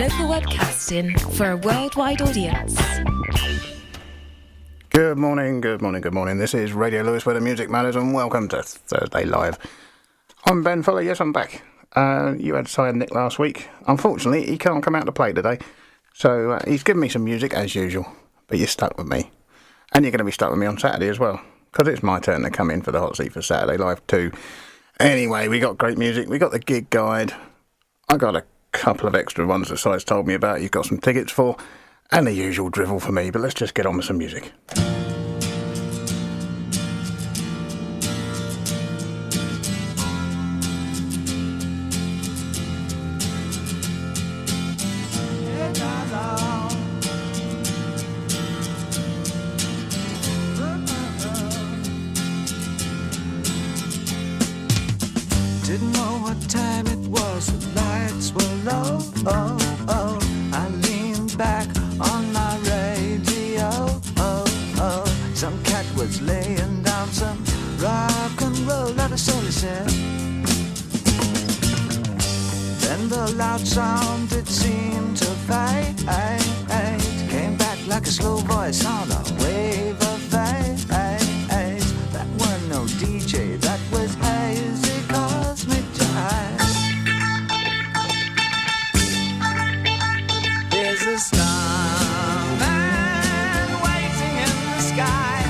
Local webcasting for a worldwide audience. Good morning. This is Radio Lewes, where the music matters, and welcome to Thursday Live. I'm Ben Fuller. Yes, I'm back. You had Si and Nick last week. Unfortunately, he can't come out to play today, so he's given me some music as usual, but you're stuck with me. And you're going to be stuck with me on Saturday as well, because it's my turn to come in for the hot seat for Saturday Live too. Anyway, we got great music. We got the gig guide. I got a couple of extra ones that Si's told me about. He's got some tickets for, and the usual drivel for me. But let's just get on with some music. Didn't know what time it was, the lights were low. I leaned back on my radio. Some cat was laying down some rock and roll, that is all he said. Then the loud sound, it seemed to fade. Came back like a slow voice on a wave of bass. That weren't no DJ, that was hazy cosmic jive. There's a starman waiting in the sky.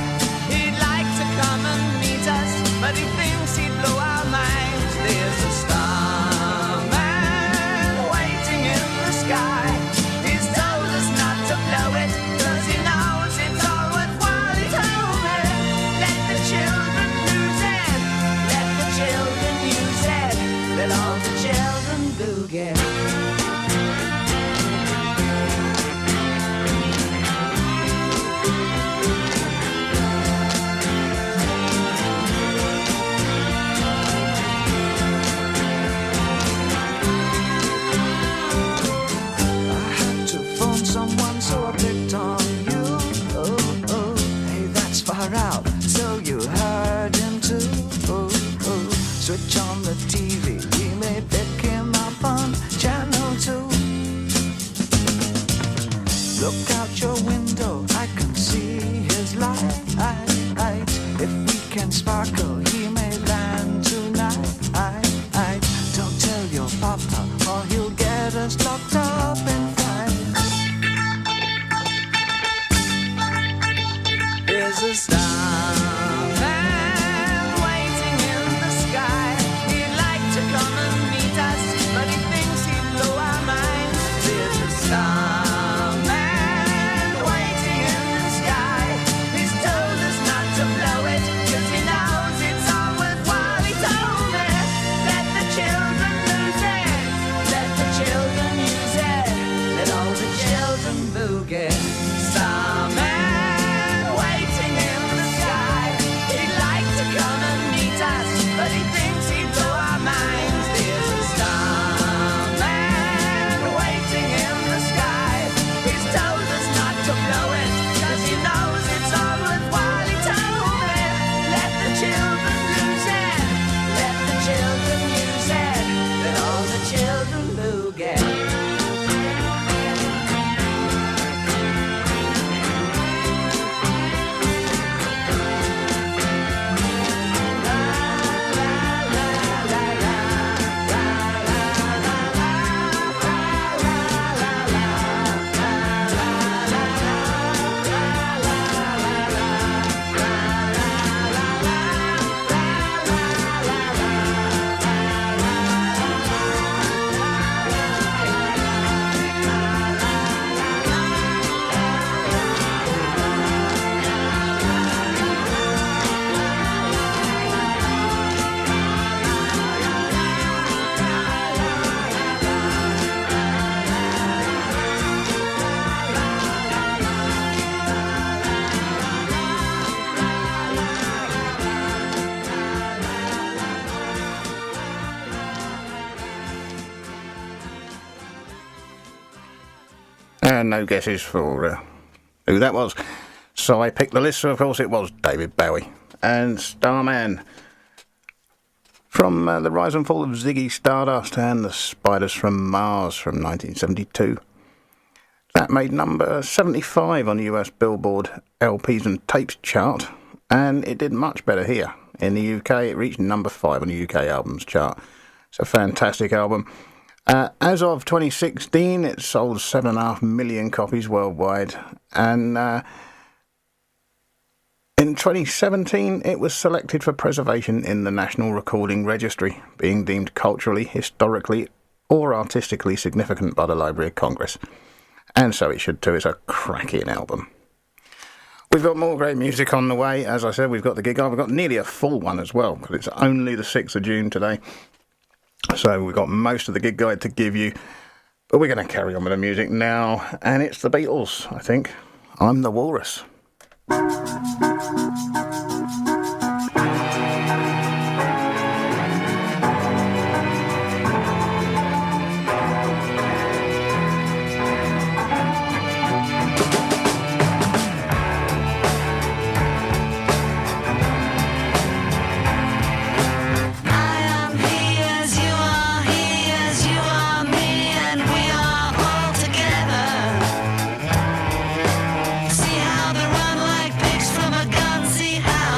He'd like to come and meet us, but he thinks he'd blow our minds. There's a starman waiting in the sky. He's told us not to blow it, 'cause he knows it's all worthwhile. He told me, let the children lose it, let the children use it, let all the children boogie. Out, so you heard him too. Switch on the TV, we may pick him up on channel 2. Look out your window, I can see his light. If we can sparkle, he may land tonight. Don't tell your papa, or he'll get us locked up in fights. There's a starman waiting in the sky. He'd like to come and meet us, but he thinks he'd blow our minds. There's a starman waiting in the sky. He's told us not to blow it, 'cause he knows it's all worthwhile. He told me, let the children lose it, let the children use it, let all the children boogie. Starman but he thinks he'd blow our minds. There's a starman waiting in the sky. He's told us not to blow it, 'cause he knows it's all worthwhile. He told me, let the children lose it, let the children use it, let all the children boogie. And no guesses for who that was. So I picked the list, so of course it was David Bowie and Starman. From The Rise and Fall of Ziggy Stardust and The Spiders from Mars from 1972. That made number 75 on the US Billboard LPs and Tapes chart, and it did much better here. In the UK, it reached number 5 on the UK Albums chart. It's a fantastic album. As of 2016, it sold 7.5 million copies worldwide, and in 2017, it was selected for preservation in the National Recording Registry, being deemed culturally, historically, or artistically significant by the Library of Congress. And so it should too. It's a cracking album. We've got more great music on the way. As I said, we've got the gig. We've got nearly a full one as well, because it's only the 6th of June today. So we've got most of the gig guide to give you. But we're going to carry on with the music now. And it's the Beatles, I think. I'm the Walrus. See how they run like pigs from a gun. See how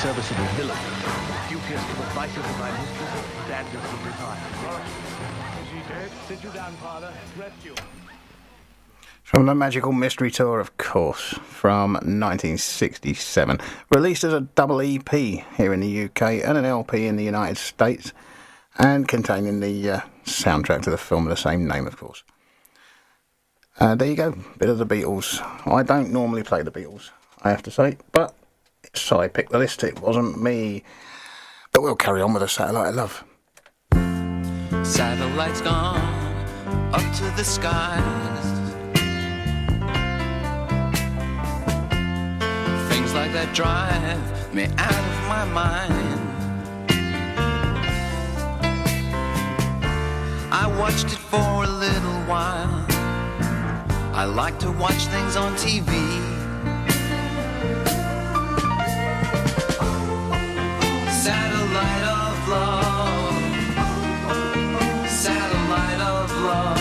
Serviceable villain. Dubious to the vices of thy mistress, standards of retire. Is he dead? Sit you down, father. Rest you. From the Magical Mystery Tour, of course, from 1967. Released as a double EP here in the UK and an LP in the United States, and containing the soundtrack to the film of the same name, of course. There you go, bit of the Beatles. I don't normally play the Beatles, I have to say, but so I picked the list, it wasn't me. But we'll carry on with a Satellite Love. Satellites gone up to the skies. Things like that drive me out of my mind. I watched it for a little while. I like to watch things on TV. Satellite of love, satellite of love,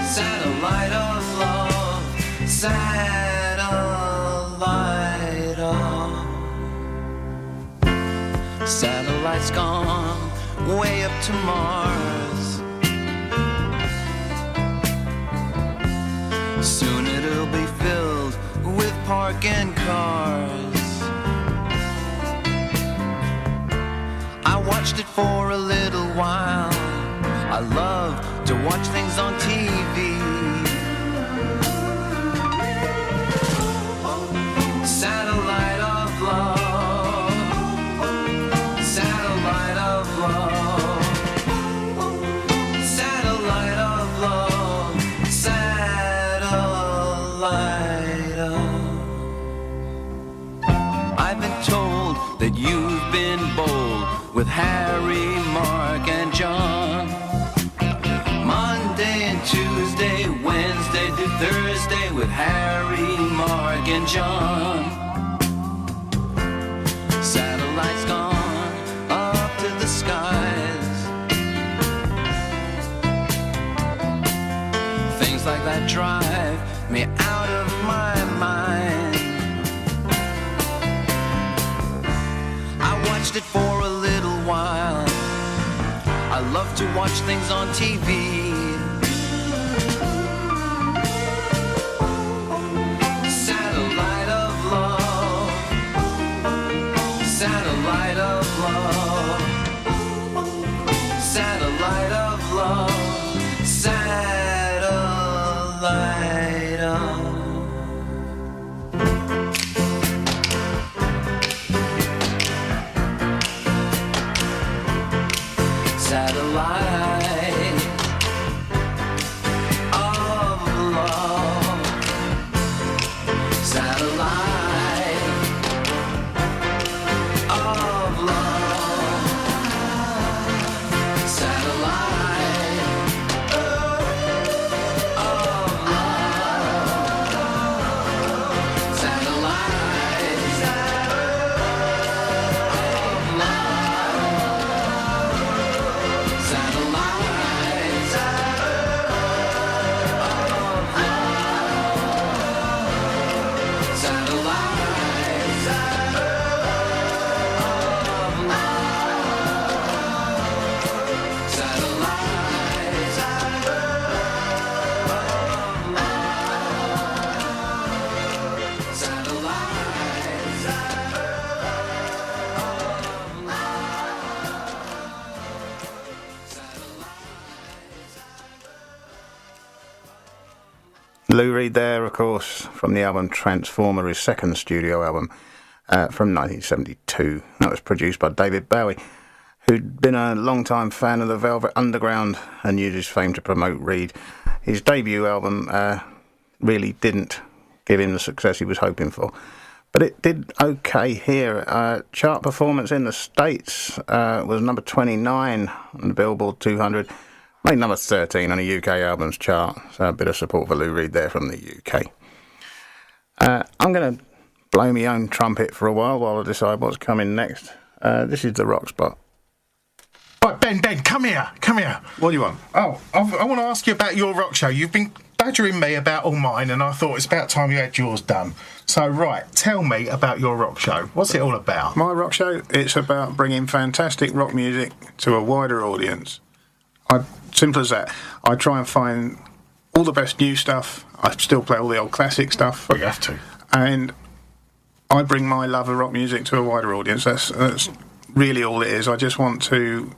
satellite of love, satellite of. Satellite's gone way up to Mars. Soon it'll be filled with parking cars. I watched it for a little while. I love to watch things on TV. Satellite of love, satellite of love, satellite of love, satellite of. I've been told that you've been bold with Harry, Mark, and John. Monday and Tuesday, Wednesday to Thursday with Harry, Mark, and John. Satellites gone up to the skies. Things like that drive me out of my mind. I watched it for a little while. I love to watch things on TV. Satellite of love, satellite of love, satellite of love, satellite of. Satellite of love, satellite of love, satellite of love, Lou Reed there, of course, from the album Transformer, his second studio album from 1972. That was produced by David Bowie, who'd been a long-time fan of the Velvet Underground and used his fame to promote Reed. His debut album really didn't give him the success he was hoping for, but it did okay here. Chart performance in the States was number 29 on the Billboard 200, made number 13 on the UK albums chart, so a bit of support for Lou Reed there from the UK. I'm going to blow my own trumpet for a while I decide what's coming next. This is the rock spot. Right, Ben, come here. What do you want? Oh, I want to ask you about your rock show. You've been badgering me about all mine, and I thought it's about time you had yours done. So, right, tell me about your rock show. What's it all about? My rock show, it's about bringing fantastic rock music to a wider audience. Simple as that. I try and find all the best new stuff. I still play all the old classic stuff. Well, you have to. And I bring my love of rock music to a wider audience. That's really all it is. I just want to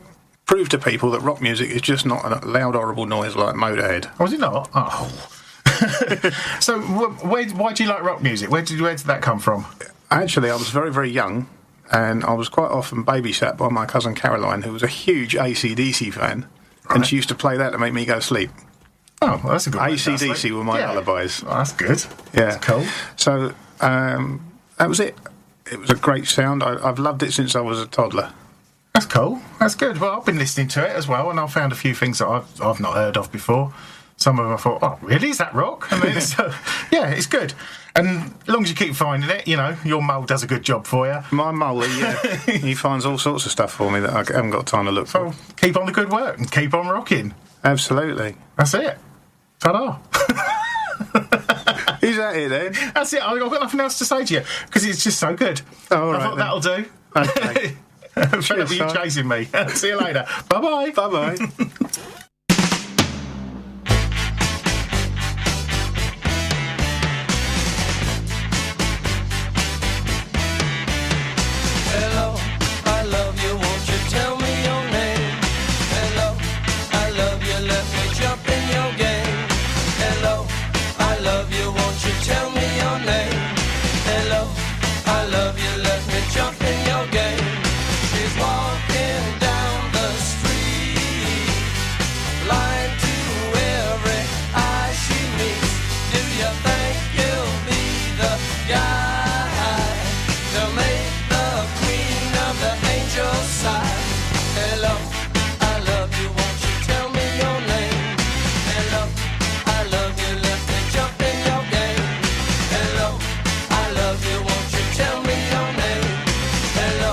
prove to people that rock music is just not a loud, horrible noise like Motorhead. Was it not? Oh. So, why do you like rock music? Where did that come from? Actually, I was very, very young, and I was quite often babysat by my cousin Caroline, who was a huge AC/DC fan, and she used to play that to make me go to sleep. Oh, well, that's a good one. AC/DC were my lullabies. Oh, that's good. Yeah. That's cool. So, that was it. It was a great sound. I've loved it since I was a toddler. That's cool. That's good. Well, I've been listening to it as well, and I've found a few things that I've not heard of before. Some of them I thought, oh, really? Is that rock? I mean, yeah, it's good. And as long as you keep finding it, your mole does a good job for you. My mole, he finds all sorts of stuff for me that I haven't got time to look for. So keep on the good work and keep on rocking. Absolutely. That's it. Ta-da. Is that it then? That's it. I've got nothing else to say to you because it's just so good. Oh, all I right, thought then. that'll do. Okay. Fed up with you chasing me. See you later. Bye-bye. Bye-bye. Hello, I love you, won't you tell me your name? Hello, I love you, let me jump in your game. Hello, I love you, won't you tell me your name? Hello, I love you, let me jump in your game. She's walking down the street, blind to every eye she meets. Do you think you'll be the guy to make the queen of the angels sigh? Hello, I love you, won't you tell me your name? Hello, I love you, let me jump in your game. Hello, I love you, won't you tell me your name? Hello,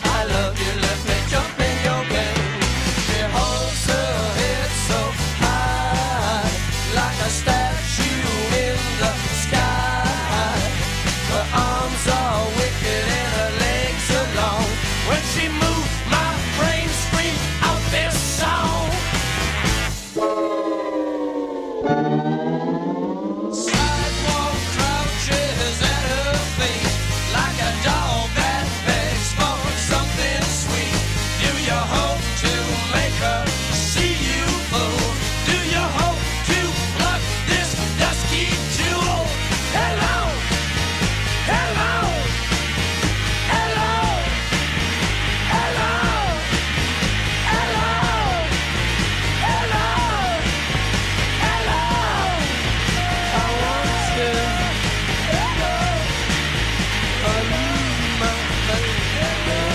I love you, let me jump in your game. She holds her head so high, like a statue in the sky. Her arms are wicked and her legs are long. When she moves, my brain screams out this song. Sidewalk crouches at her feet, like a dog that begs for something sweet. Do you hope to make her see you, fool? Do you hope to pluck this dusky jewel? Hello, hello, hello, hello, hello, hello, hello. I want you, hello, I lose my faith, hello,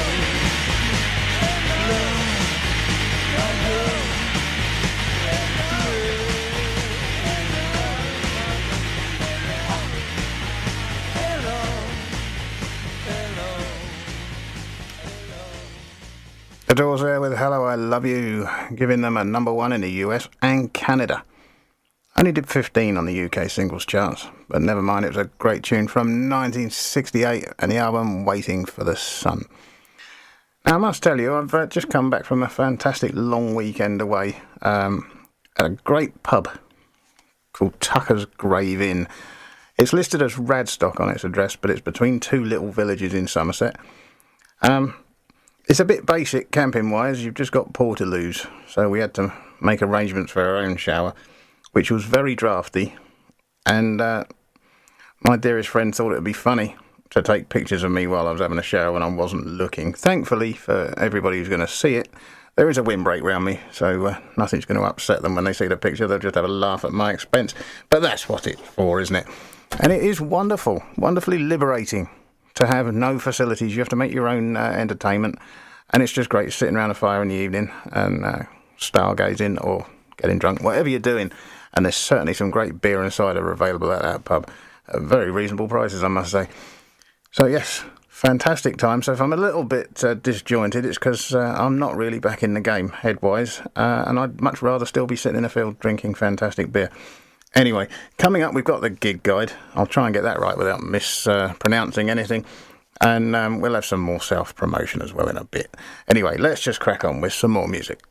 hello, The Doors there with Hello, I Love You, giving them a #1 in the US and Canada. Only did 15 on the UK singles charts, but never mind, it was a great tune from 1968 and the album Waiting for the Sun. Now, I must tell you, I've just come back from a fantastic long weekend away at a great pub called Tucker's Grave Inn. It's listed as Radstock on its address, but it's between two little villages in Somerset. It's a bit basic camping-wise. You've just got portaloos, so we had to make arrangements for our own shower, which was very drafty. And my dearest friend thought it would be funny to take pictures of me while I was having a shower when I wasn't looking. Thankfully, for everybody who's going to see it, there is a windbreak round me, so nothing's going to upset them when they see the picture. They'll just have a laugh at my expense. But that's what it's for, isn't it? And it is wonderful, wonderfully liberating to have no facilities. You have to make your own entertainment, and it's just great sitting around a fire in the evening and stargazing or getting drunk, whatever you're doing. And there's certainly some great beer and cider available at that pub at very reasonable prices, I must say. So yes, fantastic time. So if I'm a little bit disjointed, it's because I'm not really back in the game head-wise, and I'd much rather still be sitting in a field drinking fantastic beer. Anyway, coming up, we've got the gig guide. I'll try and get that right without mispronouncing anything. And we'll have some more self-promotion as well in a bit. Anyway, let's just crack on with some more music.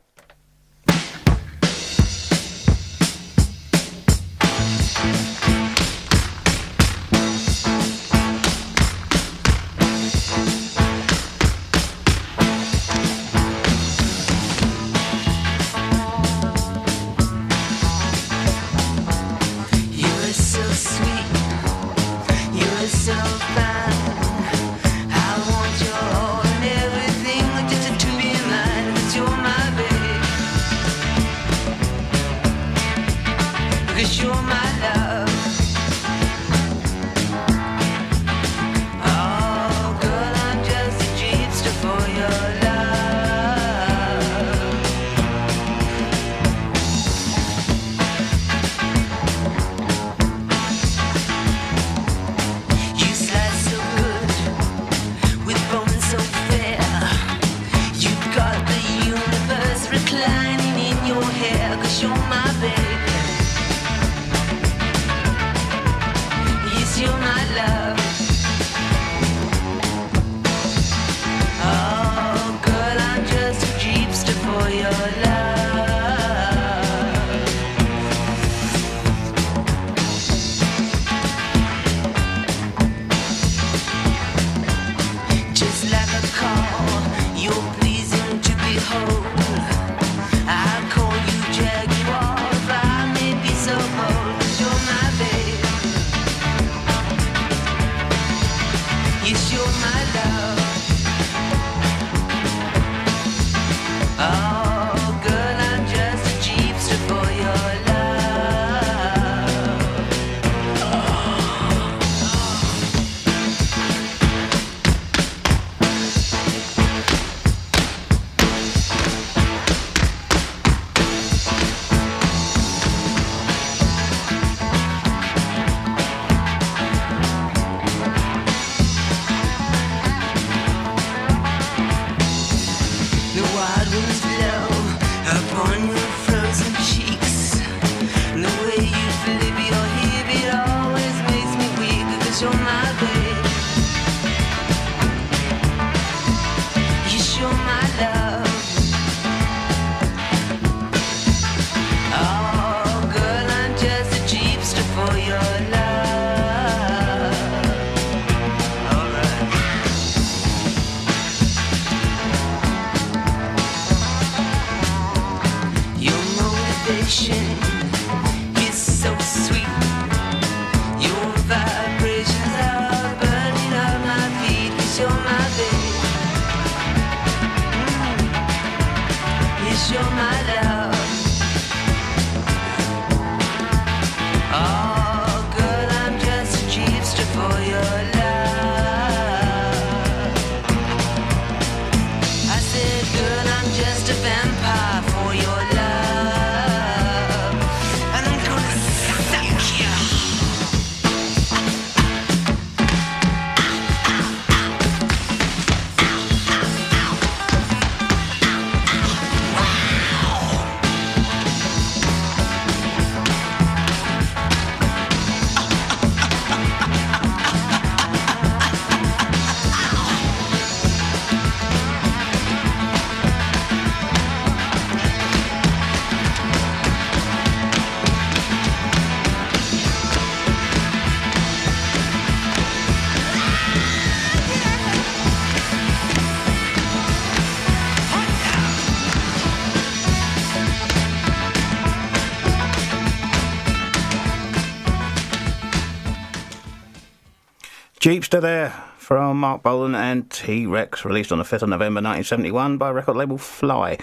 Jeepster there from Mark Bolan and T-Rex, released on the 5th of November 1971 by record label Fly,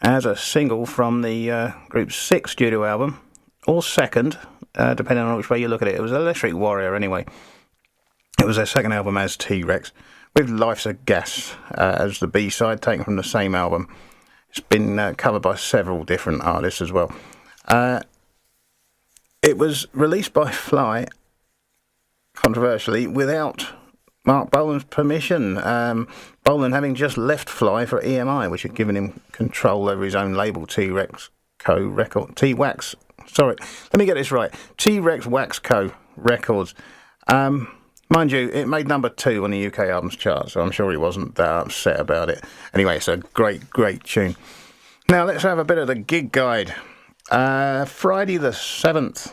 as a single from the group's 6th studio album, or second, depending on which way you look at it. It was Electric Warrior anyway. It was their second album as T-Rex, with Life's a Gas as the B-side, taken from the same album. It's been covered by several different artists as well. It was released by Fly, controversially, without Mark Bolan's permission. Bolan having just left Fly for EMI, which had given him control over his own label, T-Rex Co. Record. T-Wax. Sorry, let me get this right. T-Rex Wax Co. Records. Mind you, it made number 2 on the UK albums chart, so I'm sure he wasn't that upset about it. Anyway, it's a great, great tune. Now, let's have a bit of the gig guide. Friday the 7th.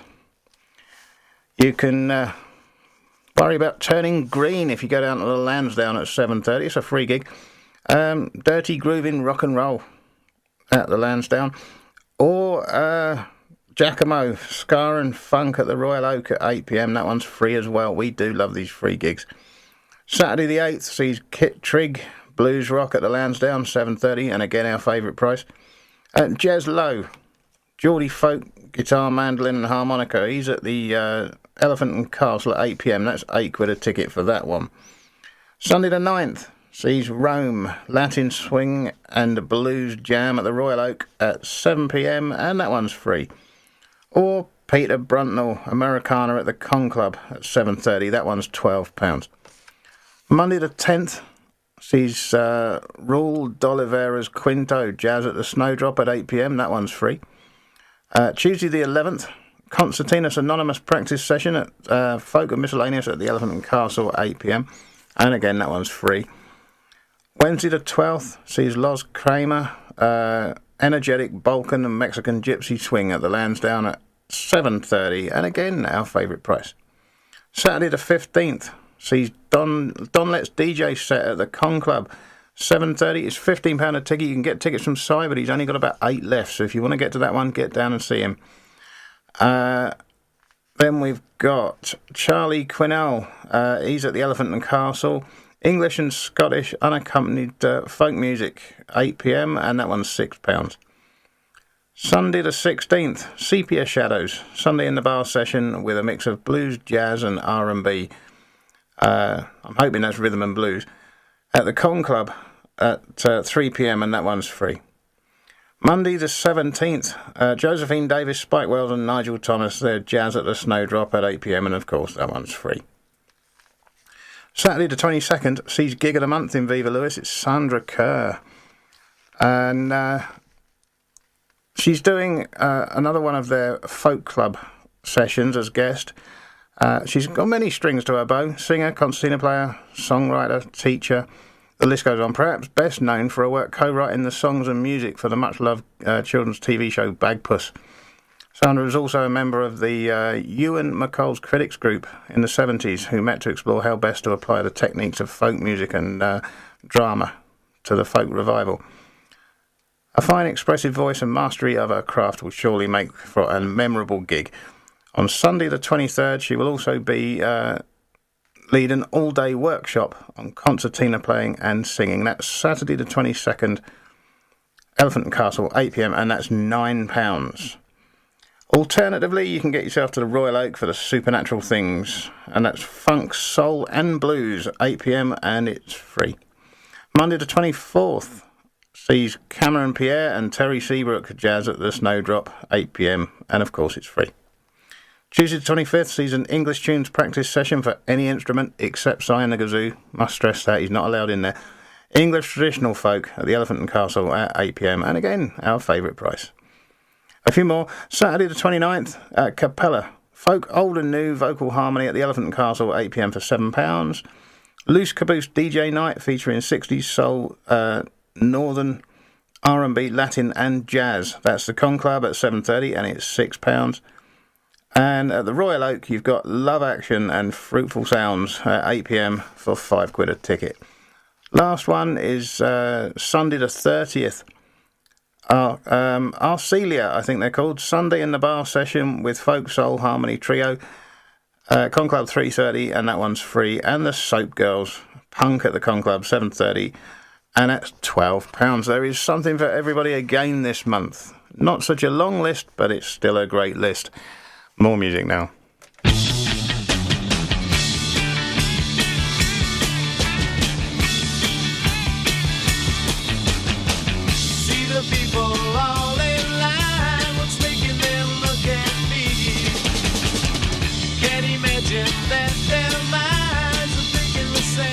You can worry about turning green if you go down to the Lansdowne at 7:30. It's a free gig. Dirty Grooving Rock and Roll at the Lansdowne. Or Giacomo, Ska and Funk at the Royal Oak at 8 p.m. That one's free as well. We do love these free gigs. Saturday the 8th sees Kit Trigg, Blues Rock at the Lansdowne, 7:30, and again our favourite price. Jez Lowe, Geordie Folk, guitar, mandolin and harmonica. He's at the Elephant and Castle at 8 p.m. That's £8 a ticket for that one. Sunday the 9th sees Rome, Latin Swing and Blues Jam at the Royal Oak at 7 p.m. and that one's free. Or Peter Bruntnell, Americana at the Con Club at 7:30. That one's £12. Monday the 10th sees Raul d'Oliveira's Quinto, Jazz at the Snowdrop at 8 p.m. That one's free. Tuesday the 11th, Concertinas Anonymous practice session at Folk and Miscellaneous at the Elephant and Castle at 8 p.m. And again, that one's free. Wednesday the 12th sees Los Kramer, Energetic Balkan and Mexican Gypsy Swing at the Lansdowne at 7:30, and again our favourite price. Saturday the 15th sees Don Let's DJ set at the Con Club, 7:30. It's £15 a ticket. You can get tickets from Si, but he's only got about 8 left, so if you want to get to that one, get down and see him. Then we've got Charlie Quinnell. He's at the Elephant and Castle. English and Scottish unaccompanied folk music, 8 p.m, and that one's £6. Sunday the 16th, Sepia Shadows. Sunday in the Bar session with a mix of blues, jazz and R&B. I'm hoping that's rhythm and blues. At the Con Club at 3 p.m, and that one's free. Monday the 17th, Josephine Davis, Spike Wells and Nigel Thomas. They're Jazz at the Snowdrop at 8 p.m, and of course that one's free. Saturday the 22nd sees Gig of the Month in Viva Lewes. It's Sandra Kerr. And she's doing another one of their folk club sessions as guest. She's got many strings to her bow. Singer, concertina player, songwriter, teacher. The list goes on. Perhaps best known for her work co-writing the songs and music for the much-loved children's TV show Bagpuss. Sandra was also a member of the Ewan McColl's Critics Group in the 70s, who met to explore how best to apply the techniques of folk music and drama to the folk revival. A fine expressive voice and mastery of her craft will surely make for a memorable gig. On Sunday the 23rd, she will also be lead an all-day workshop on concertina playing and singing. That's Saturday the 22nd, Elephant and Castle, 8 p.m, and that's £9. Alternatively, you can get yourself to the Royal Oak for the Supernatural Things, and that's funk, soul and blues, 8 p.m, and it's free. Monday the 24th sees Cameron Pierre and Terry Seabrook Jazz at the Snowdrop, 8 p.m, and of course it's free. Tuesday the 25th sees an English tunes practice session for any instrument except Si and the kazoo. Must stress that, he's not allowed in there. English traditional folk at the Elephant and Castle at 8 p.m, and again, our favourite price. A few more. Saturday the 29th at Capella. Folk old and new vocal harmony at the Elephant and Castle, 8 p.m. for £7. Loose Caboose DJ night featuring 60s soul, northern, R&B, Latin and jazz. That's the Con Club at 7:30 and it's £6. And at the Royal Oak, you've got Love Action and Fruitful Sounds at 8 p.m. for £5 a ticket. Last one is Sunday the 30th. Arcelia, I think they're called. Sunday in the Bar session with Folk Soul Harmony Trio. Con Club 3:30, and that one's free. And the Soap Girls, Punk at the Con Club 7:30, and that's £12. There is something for everybody again this month. Not such a long list, but it's still a great list. More music now. See the people all in line. What's making them look at me? Can't imagine that their minds are thinking the same.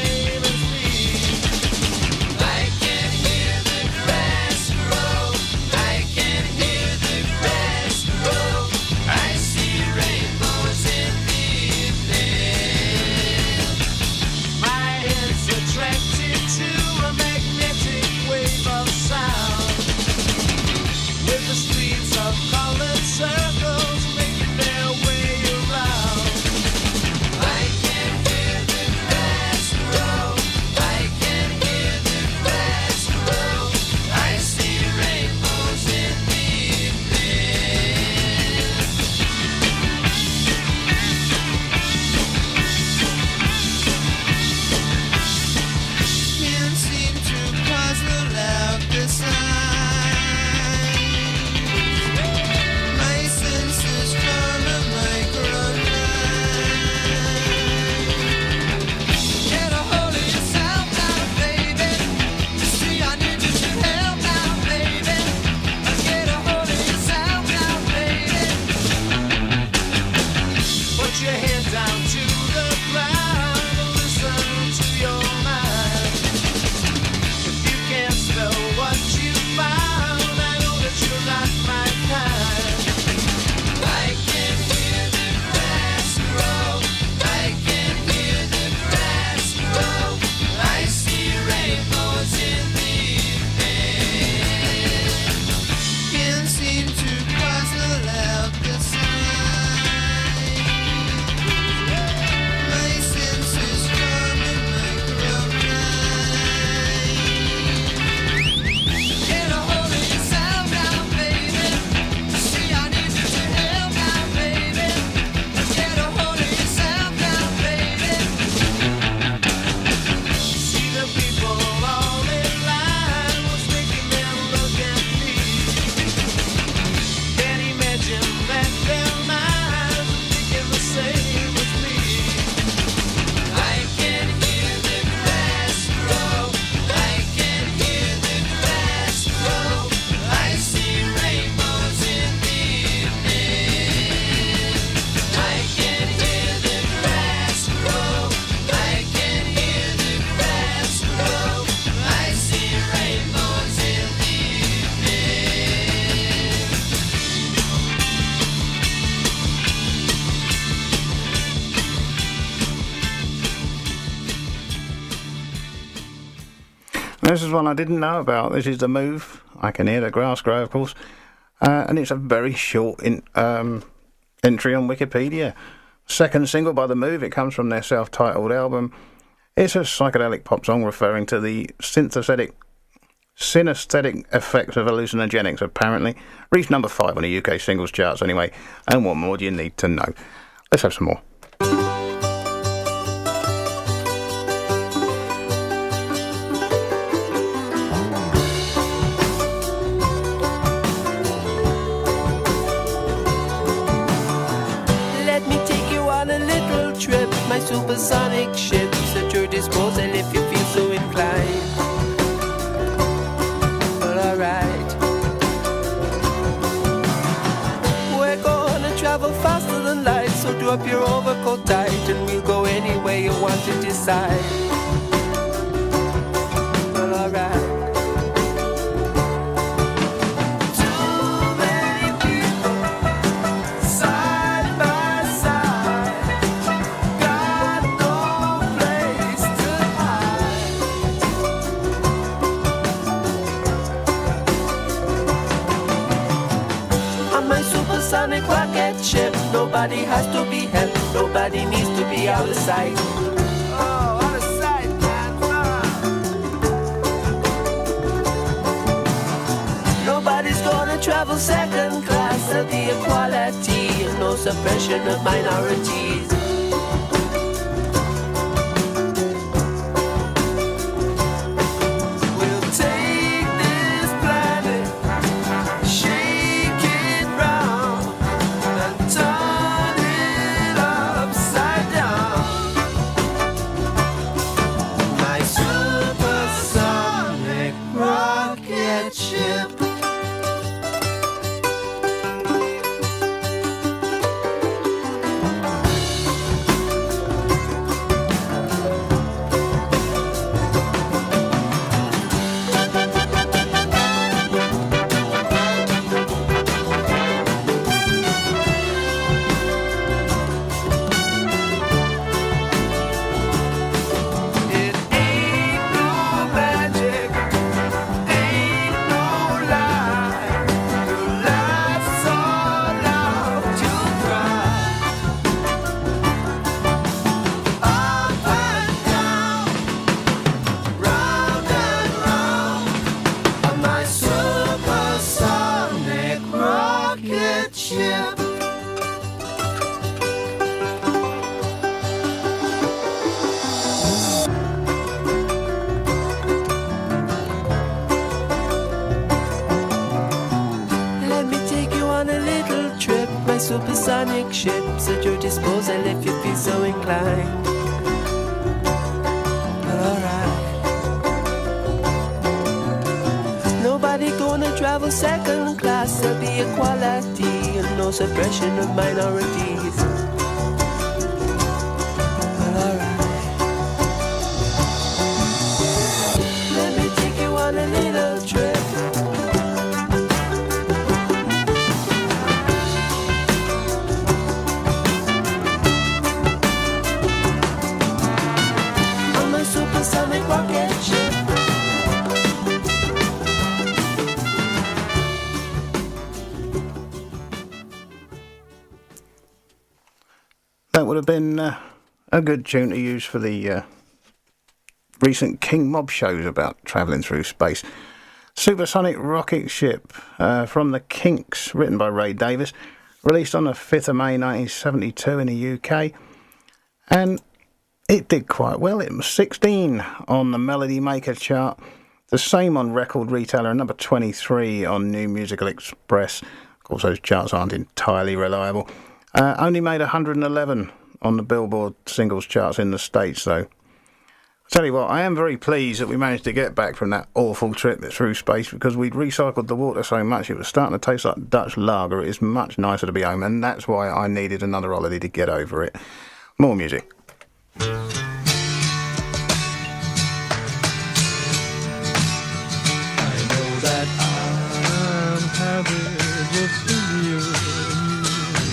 This is one I didn't know about. This is The Move. I Can Hear the Grass Grow, of course. And it's a very short entry on Wikipedia. Second single by The Move. It comes from their self-titled album. It's a psychedelic pop song referring to the synesthetic effects of hallucinogenics, apparently. Reached number 5 on the UK singles charts anyway. And what more do you need to know? Let's have some more. Let me take you on a little trip. My supersonic ship's at your disposal if you feel so inclined. Well, alright. We're gonna travel faster than light, so do up your overcoat tight, and we'll go anywhere you want to decide. Well, alright. Sonic rocket ship. Nobody has to be helped. Nobody needs to be out of sight. Oh, out of sight, man. Nobody's gonna travel second class. There'll be equality and no suppression of minorities. We'll take this planet, shake it round, turn it upside down. My supersonic rocket ship. It ain't no magic, ain't no lie. Your life's all out to cry. Up and down, round and round, on my supersonic rocket ship. Let me take you on a little trip. My supersonic ship's at your disposal if you feel so inclined. Well, alright. Nobody gonna travel second class. There'll be equality and no suppression of minorities. Well, alright. Let me take you on a little trip. On my supersonic rocket ship. That would have been a good tune to use for the recent King Mob shows about travelling through space. Supersonic Rocket Ship from the Kinks, written by Ray Davies, released on the 5th of May 1972 in the UK, and it did quite well. It was 16 on the Melody Maker chart, the same on Record Retailer, and number 23 on New Musical Express. Of course, those charts aren't entirely reliable. Only made 111 on the Billboard singles charts in the States, though. I'll tell you what, I am very pleased that we managed to get back from that awful trip through space, because we'd recycled the water so much it was starting to taste like Dutch lager. It is much nicer to be home, and that's why I needed another holiday to get over it. More music. I know that I'm happy just for you.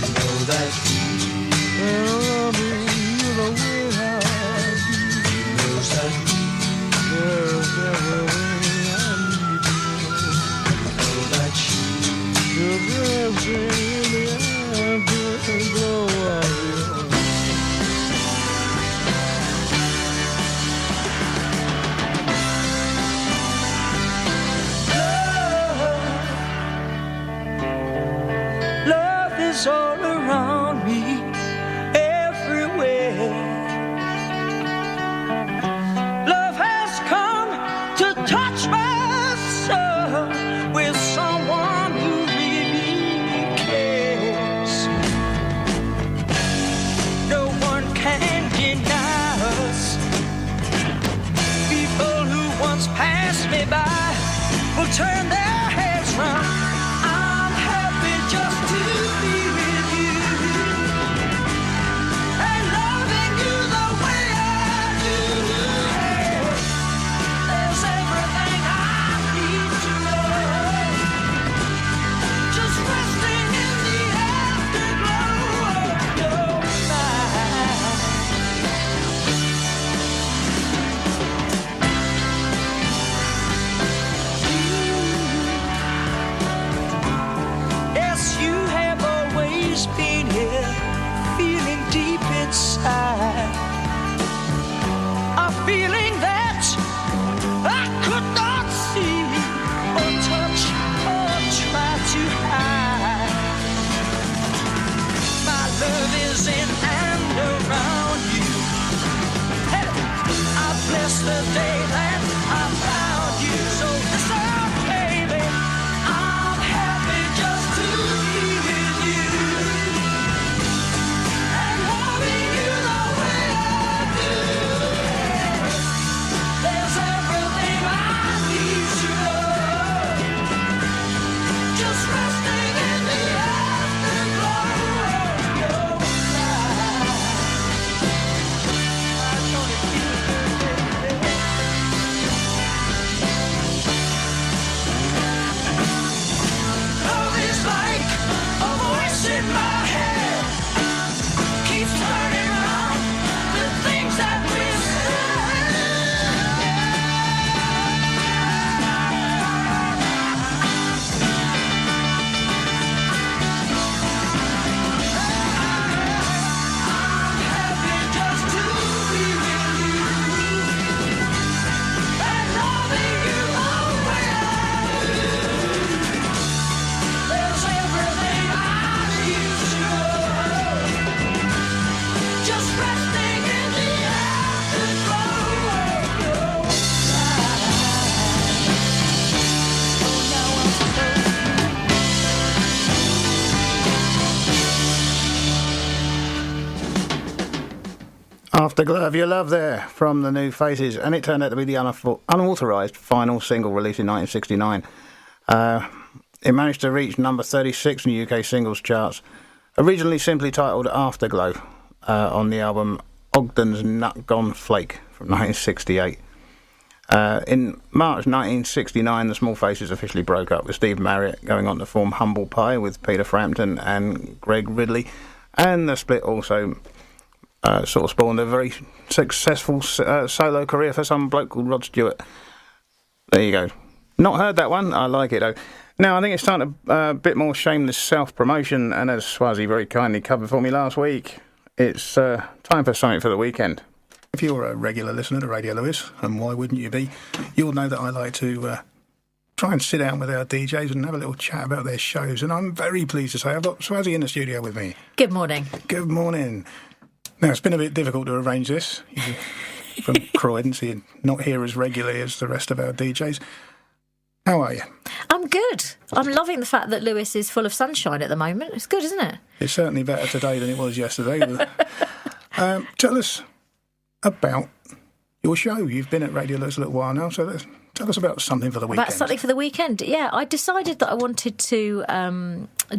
You know that I'll be you the way I do. Knows that there's never pass me by will turn their heads round. I'm happy just to be with you and loving you the way I do. There's everything I need to know, just resting in the afterglow of your night. Yes, you have always been here, feeling deep inside, a feeling that I could not see or touch or try to hide. My love is in and around you. Hey, I bless the day that I found you. So listen, baby, I'm happy just to be with you and loving you the way I do. There's everything I need to know, just resting in the afterglow of your light. I know it feels good, baby. Love is like a voice in my head, keeps turning around the things that we I'm happy just to be with you and loving you the way I do. There's everything I need to know, just resting in the afterglow of your light. Oh, now I'm supposed Afterglow of Your Love there from the New Faces, and it turned out to be the unauthorised final single released in 1969. It managed to reach number 36 in the UK singles charts, originally simply titled Afterglow, on the album Ogden's Nut Gone Flake from 1968. In March 1969, the Small Faces officially broke up, with Steve Marriott going on to form Humble Pie with Peter Frampton and Greg Ridley, and the split also sort of spawned a very successful solo career for some bloke called Rod Stewart. There you go. Not heard that one. I like it though. Now I think it's time to a bit more shameless self-promotion, and as Swazi very kindly covered for me last week, it's time for something for the weekend. If you're a regular listener to Radio Lewis, and why wouldn't you be, you'll know that I like to try and sit down with our DJs and have a little chat about their shows, and I'm very pleased to say I've got Swazi in the studio with me. Good morning. Good morning. Now, it's been a bit difficult to arrange this. You're from Croydon, so you're not here as regularly as the rest of our DJs. How are you? I'm good. I'm loving the fact that Lewes is full of sunshine at the moment. It's good, isn't it? It's certainly better today than it was yesterday. Tell us about your show. You've been at Radio Lewis a little while now, so tell us about something for the weekend. About something for the weekend. Yeah, I decided that I wanted to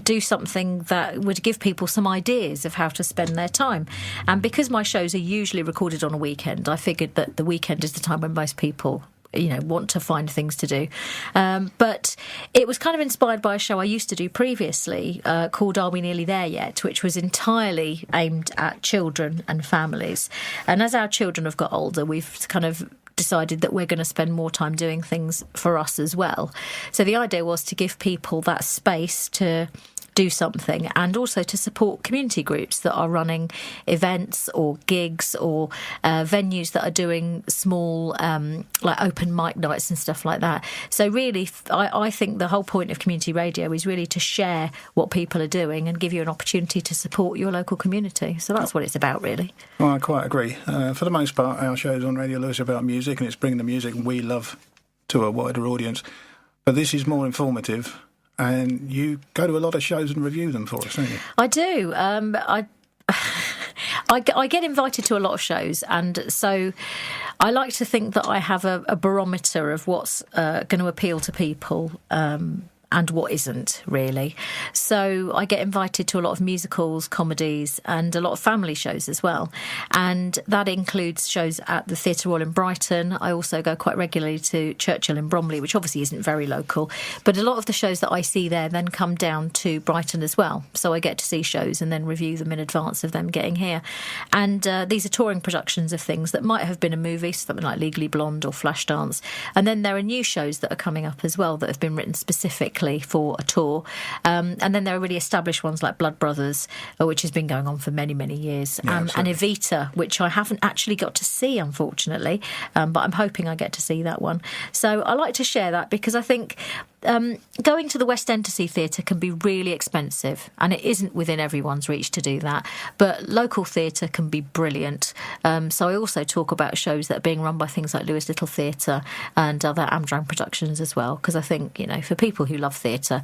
do something that would give people some ideas of how to spend their time. And because my shows are usually recorded on a weekend, I figured that the weekend is the time when most people, want to find things to do. But it was kind of inspired by a show I used to do previously called Are We Nearly There Yet?, which was entirely aimed at children and families. And as our children have got older, we've kind of decided that we're going to spend more time doing things for us as well. So the idea was to give people that space to do something, and also to support community groups that are running events or gigs or venues that are doing small like open mic nights and stuff like that. So really, I think the whole point of community radio is really to share what people are doing and give you an opportunity to support your local community. So that's what it's about, really. Well, I quite agree. For the most part, our shows on Radio Lewis are about music, and it's bringing the music we love to a wider audience. But this is more informative. And you go to a lot of shows and review them for us, don't you? I do. I get invited to a lot of shows, and so I like to think that I have a barometer of what's going to appeal to people. And what isn't, really. So I get invited to a lot of musicals, comedies, and a lot of family shows as well. And that includes shows at the Theatre Royal in Brighton. I also go quite regularly to Churchill in Bromley, which obviously isn't very local. But a lot of the shows that I see there then come down to Brighton as well. So I get to see shows and then review them in advance of them getting here. And these are touring productions of things that might have been a movie, something like Legally Blonde or Flashdance. And then there are new shows that are coming up as well that have been written specifically for a tour. And then there are really established ones like Blood Brothers, which has been going on for many, many years. And Evita, which I haven't actually got to see, unfortunately, but I'm hoping I get to see that one. So I like to share that because I think going to the West End to see theatre can be really expensive, and it isn't within everyone's reach to do that. But local theatre can be brilliant. So I also talk about shows that are being run by things like Lewes Little Theatre and other Amdram productions as well, because I think, for people who love theatre,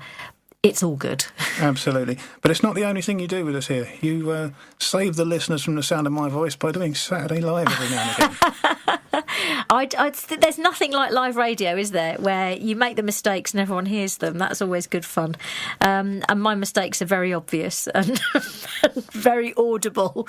it's all good. Absolutely. But it's not the only thing you do with us here. You save the listeners from the sound of my voice by doing Saturday Live every now and again. There's nothing like live radio, is there, where you make the mistakes and everyone hears them. That's always good fun. And my mistakes are very obvious and very audible.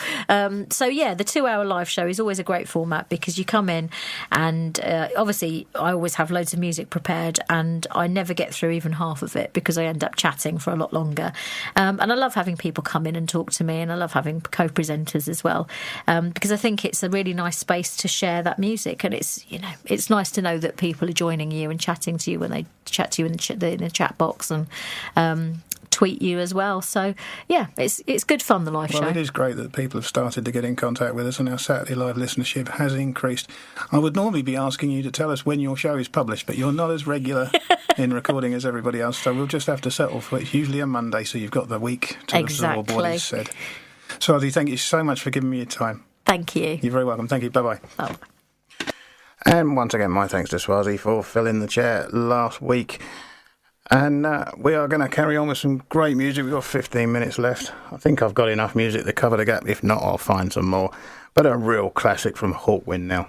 So, yeah, the 2-hour live show is always a great format because you come in and obviously I always have loads of music prepared and I never get through even half of it because I end up chatting for a lot longer. And I love having people come in and talk to me, and I love having co-presenters as well, because I think it's a really nice space to share that music, and it's nice to know that people are joining you and chatting to you when they chat to you in the chat box and tweet you as well. So yeah, it's good fun, the live show. Well, it is great that people have started to get in contact with us, and our Saturday Live listenership has increased. I would normally be asking you to tell us when your show is published, but you're not as regular in recording as everybody else, so we'll just have to settle for it's usually a Monday, so you've got the week to absorb what is said. So Ozzy, thank you so much for giving me your time. Thank you. You're very welcome. Thank you. Bye-bye. Bye. And once again, my thanks to Swazi for filling the chair last week. And we are going to carry on with some great music. We've got 15 minutes left. I think I've got enough music to cover the gap. If not, I'll find some more. But a real classic from Hawkwind now.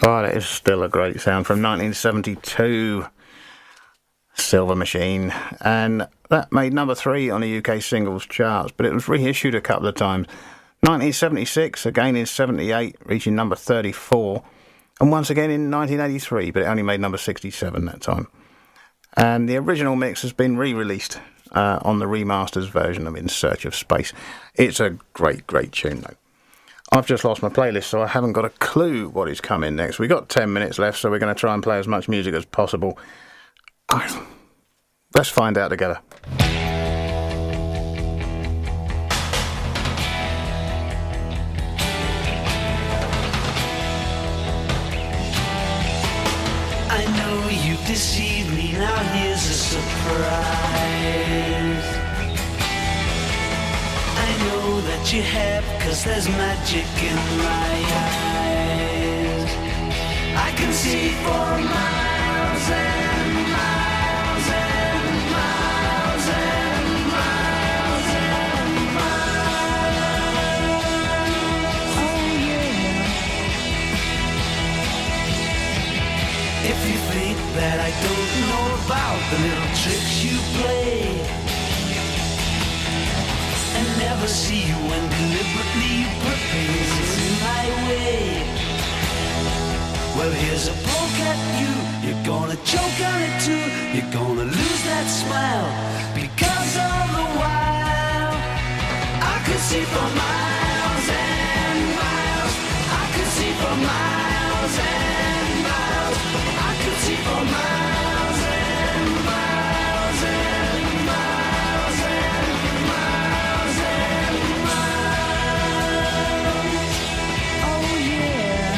Oh, that is still a great sound from 1972, Silver Machine, and that made number 3 on the UK singles charts, but it was reissued a couple of times. 1976, again in 78, reaching number 34, and once again in 1983, but it only made number 67 that time. And the original mix has been re-released on the remasters version of In Search of Space. It's a great, great tune, though. I've just lost my playlist, so I haven't got a clue what is coming next. We've got 10 minutes left, so we're going to try and play as much music as possible. Let's find out together. I know you've deceived me, now here's a surprise. I know that you have, 'cause there's magic in my eyes. I can see for miles and miles and miles and miles and miles. Oh yeah. If you think that I don't know about the little tricks you play, and never see you when deliberately you put things in my way. Well, here's a poke at you. You're gonna choke on it too. You're gonna lose that smile, because all the while I could see for miles and miles. I could see for miles and miles. I could see for miles and miles and miles and miles and miles. Oh yeah.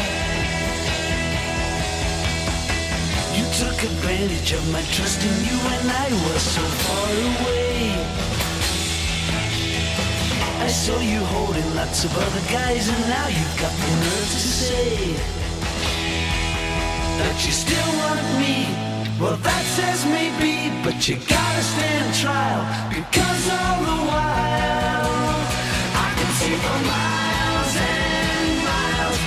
You took advantage of my trust in you when I was so far away. I saw you holding lots of other guys, and now you've got the nerve to say that you still want me. Well, that says maybe, but you gotta stand trial, because all the while I can see for miles and miles.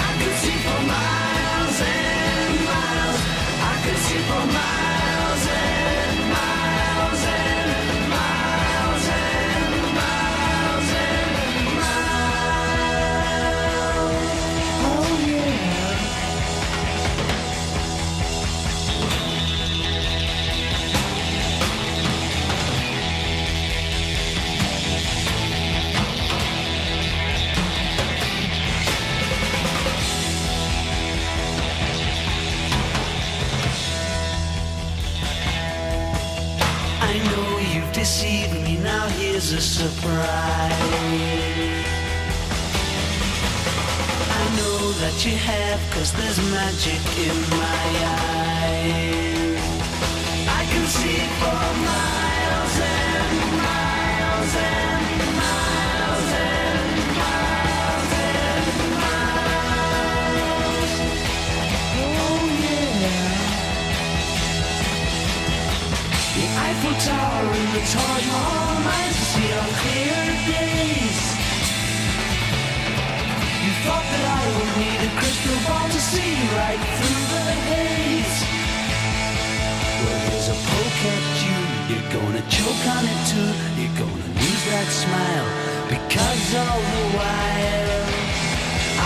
I can see for miles and miles. I can see for miles and miles and miles and miles and miles. Oh yeah. I know you've deceived me, now here's a surprise. I know that you have, 'cause there's magic in my eyes. I can see for miles and miles and miles and miles and miles. Oh yeah. The Eiffel Tower and the Taj Mahal might see on clear days. You thought that I would need a crystal ball to see right through the haze. Well, here's a poke at you. You're gonna choke on it too. You're gonna lose that smile, because all the while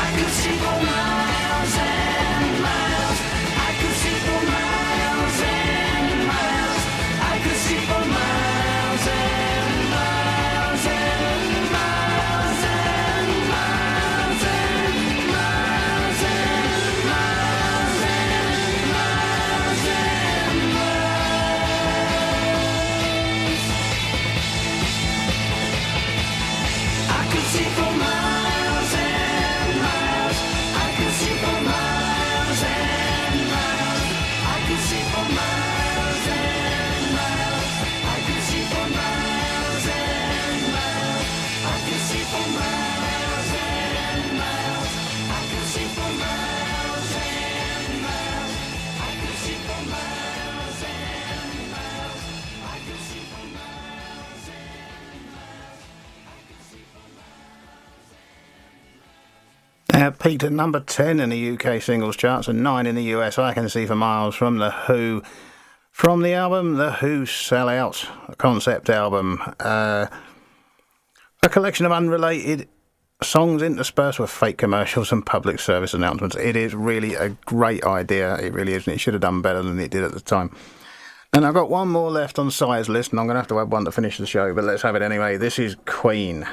I could see for miles and miles. I could see for miles and miles. I could see for miles and miles and miles and miles and miles and miles and miles and miles. I could see for miles and miles. I could see for miles and miles. I could see for miles and miles. I could see for miles and miles. I could see for miles and miles. I could see for miles and miles. I could see for miles and miles. I could see for miles and miles. I could see for miles. Peaked at number 10 in the UK singles charts and 9 in the US. I Can See for Miles from The Who. From the album The Who Sell Out, a concept album. A collection of unrelated songs interspersed with fake commercials and public service announcements. It is really a great idea. It really is, and it should have done better than it did at the time. And I've got one more left on Sire's list, and I'm going to have one to finish the show, but let's have it anyway. This is Queen.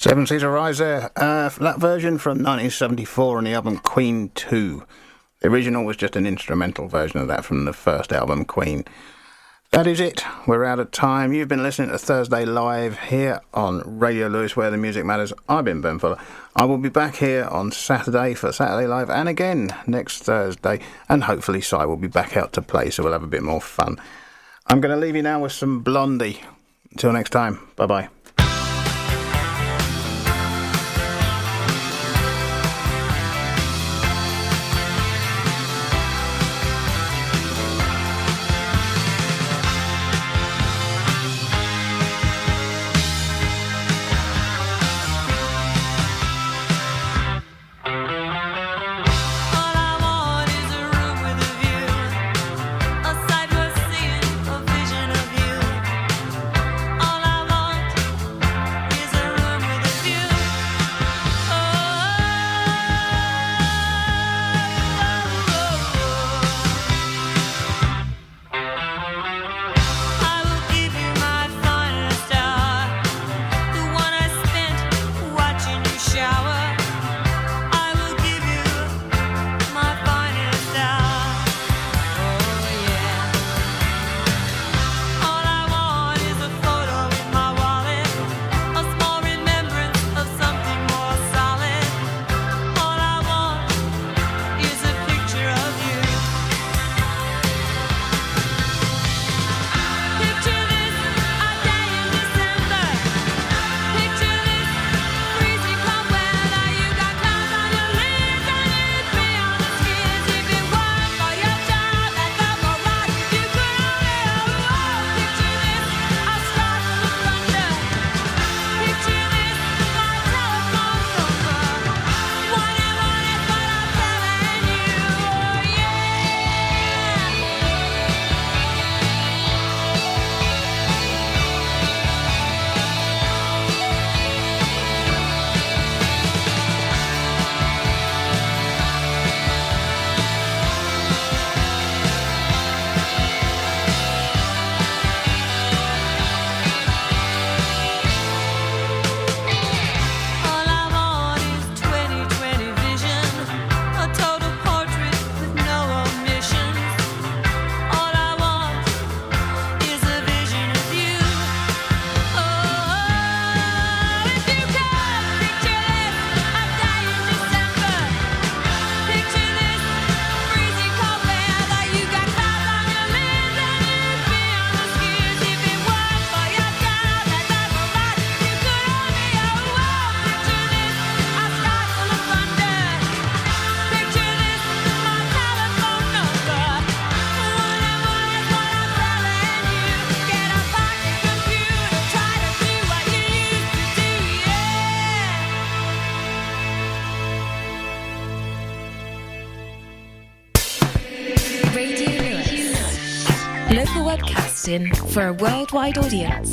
Seven Seas Rise there. That version from 1974 on the album Queen 2. The original was just an instrumental version of that from the first album, Queen. That is it. We're out of time. You've been listening to Thursday Live here on Radio Lewes, where the music matters. I've been Ben Fuller. I will be back here on Saturday for Saturday Live and again next Thursday. And hopefully Si will be back out to play, so we'll have a bit more fun. I'm going to leave you now with some Blondie. Until next time. Bye-bye. A sight worth seeing, a vision of you. All I want Radio Lewes. Local webcasting for a worldwide audience.